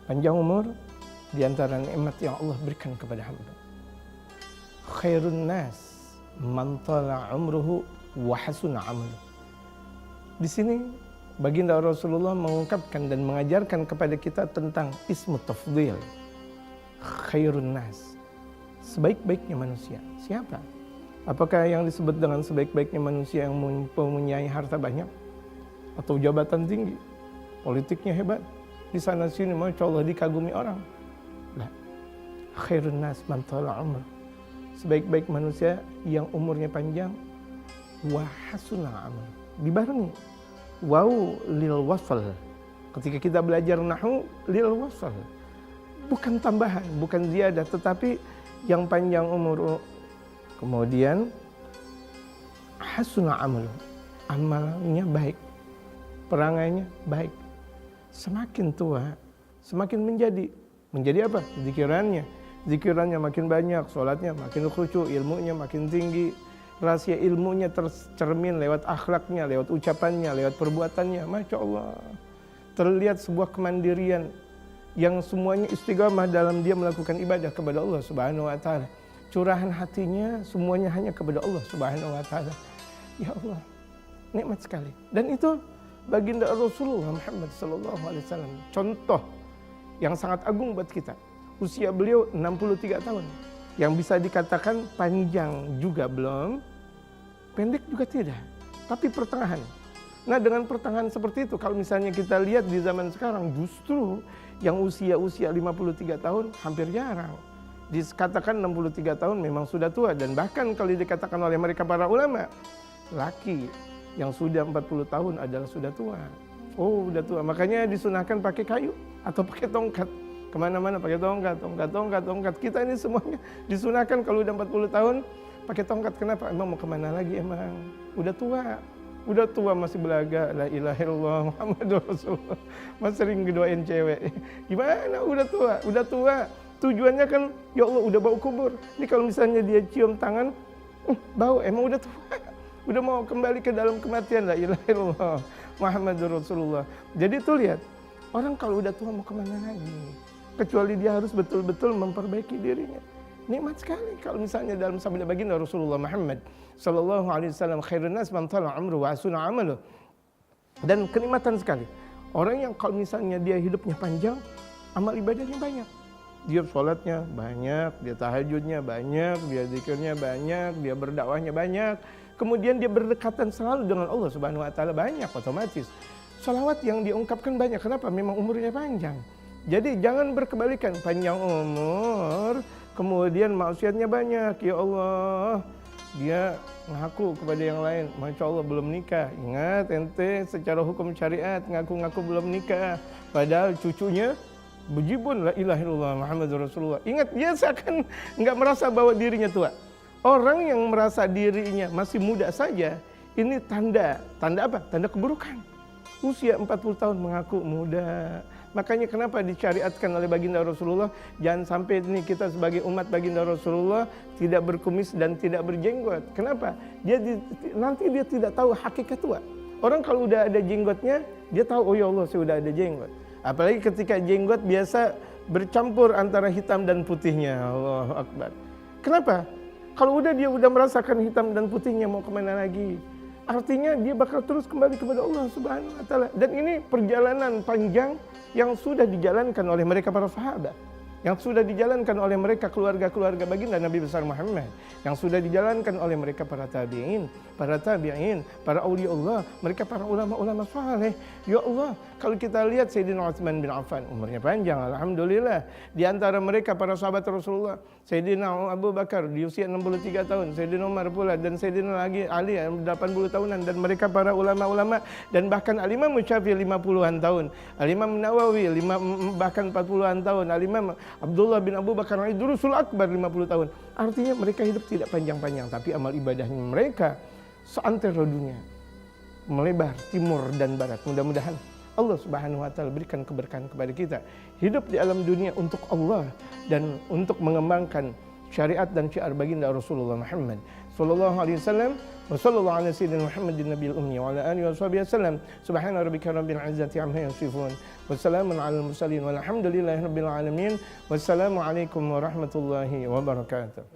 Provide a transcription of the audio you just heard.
Panjang umur di antara nikmat yang Allah berikan kepada hamba. Khairun nas man tala umruhu wa hasuna amaluhu. Di sini baginda Rasulullah mengungkapkan dan mengajarkan kepada kita tentang ismu tafdhil. Khairun nas, sebaik-baiknya manusia. Siapa? Apakah yang disebut dengan sebaik-baiknya manusia yang mempunyai harta banyak atau jabatan tinggi, politiknya hebat, di sana sini masya Allah dikagumi orang? Lah, khairun nas man tala umr, sebaik-baik manusia yang umurnya panjang, wa hasuna amal, dibarengi waw lil wasl. Ketika kita belajar nahwu, lil wasl, bukan tambahan, bukan ziyadah, tetapi yang panjang umur, kemudian hasuna amal, amalnya baik, perangainya baik. Semakin tua, semakin menjadi apa? Zikirannya makin banyak, sholatnya makin khusyuk, ilmunya makin tinggi, rahasia ilmunya tercermin lewat akhlaknya, lewat ucapannya, lewat perbuatannya. Masya Allah, terlihat sebuah kemandirian yang semuanya istiqamah dalam dia melakukan ibadah kepada Allah Subhanahu wa Ta'ala. Curahan hatinya semuanya hanya kepada Allah Subhanahu wa Ta'ala. Ya Allah, nikmat sekali. Dan itu baginda Rasulullah Muhammad sallallahu alaihi wasallam, contoh yang sangat agung buat kita. Usia beliau 63 tahun. Yang bisa dikatakan panjang juga belum, pendek juga tidak, tapi pertengahan. Nah, dengan pertengahan seperti itu, kalau misalnya kita lihat di zaman sekarang, justru yang usia 53 tahun hampir jarang. Dikatakan 63 tahun memang sudah tua, dan bahkan kalau dikatakan oleh mereka para ulama, laki yang sudah 40 tahun adalah sudah tua. Oh, udah tua. Makanya disunahkan pakai kayu atau pakai tongkat. Kemana-mana pakai tongkat. Kita ini semuanya disunahkan kalau udah 40 tahun pakai tongkat. Kenapa? Emang mau kemana lagi emang? Udah tua masih belaga. La ilaha illallah Muhammadur Rasulullah. Masih sering gedoain cewek. Gimana? Udah tua. Tujuannya kan, ya Allah udah bau kubur. Ini kalau misalnya dia cium tangan, bau, emang udah tua. Udah mau kembali ke dalam kematian. La ilaha illallah Muhammadur Rasulullah. Jadi tuh lihat, orang kalau udah tua mau kemana lagi? Kecuali dia harus betul-betul memperbaiki dirinya. Nikmat sekali kalau misalnya dalam sabda baginda Rasulullah Muhammad sallallahu alaihi wasallam, khairun nas man tala umruhu wa hasuna amaluhu. Dan kenikmatan sekali orang yang kalau misalnya dia hidupnya panjang, amal ibadahnya banyak. Dia sholatnya banyak, dia tahajudnya banyak, dia zikirnya banyak, dia berdakwahnya banyak. Kemudian dia berdekatan selalu dengan Allah Subhanahu wa Ta'ala, banyak, otomatis. Sholawat yang diungkapkan banyak. Kenapa? Memang umurnya panjang. Jadi jangan berkebalikan, panjang umur, kemudian maksiatnya banyak. Ya Allah, dia ngaku kepada yang lain, Masya Allah belum nikah. Ingat ente secara hukum syariat ngaku-ngaku belum nikah, padahal cucunya bejibun, la ilaha illallah Muhammadur Rasulullah. Ingat, dia seakan nggak merasa bahwa dirinya tua. Orang yang merasa dirinya masih muda saja, ini tanda apa? Tanda keburukan. Usia 40 tahun mengaku muda. Makanya kenapa disyariatkan oleh baginda Rasulullah, jangan sampai ini kita sebagai umat baginda Rasulullah tidak berkumis dan tidak berjenggot. Kenapa? Nanti dia tidak tahu hakikat tua. Orang kalau udah ada jenggotnya, dia tahu, oh ya Allah saya udah ada jenggot. Apalagi ketika jenggot biasa bercampur antara hitam dan putihnya. Allahu Akbar. Kenapa? Kalau dia udah merasakan hitam dan putihnya, mau kemana lagi? Artinya dia bakal terus kembali kepada Allah Subhanahu wa Ta'ala. Dan ini perjalanan panjang yang sudah dijalankan oleh mereka para sahabat, yang sudah dijalankan oleh mereka keluarga-keluarga baginda Nabi besar Muhammad, yang sudah dijalankan oleh mereka para tabi'in, para aulia Allah, mereka para ulama-ulama saleh. Ya Allah, kalau kita lihat Sayyidina Utsman bin Affan, umurnya panjang, alhamdulillah. Di antara mereka para sahabat Rasulullah, Sayyidina Abu Bakar di usia 63 tahun, Sayyidina Umar pula, dan Sayyidina Ali 80 tahunan, dan mereka para ulama-ulama, dan bahkan Al-Imam Syafi'i 50-an tahun, Al-Imam Nawawi bahkan 40-an tahun, Al-Imam Abdullah bin Abu Bakar Idrusul Akbar 50 tahun. Artinya mereka hidup tidak panjang-panjang, tapi amal ibadahnya mereka seantero dunia, melebar timur dan barat. Mudah-mudahan Allah Subhanahu wa Ta'ala berikan keberkahan kepada kita, hidup di alam dunia untuk Allah dan untuk mengembangkan syariat dan syiar baginda Rasulullah Muhammad sallallahu alaihi wasallam. Wa sallallahu ala sayyidina Muhammadin nabiyil ummi wa ala alihi washabihi wasallam. Subhana rabbika rabbil izzati amma yasifun. Wassalamun alal mursalin walhamdulillahi rabbil alamin. Wassalamu alaikum warahmatullahi wabarakatuh.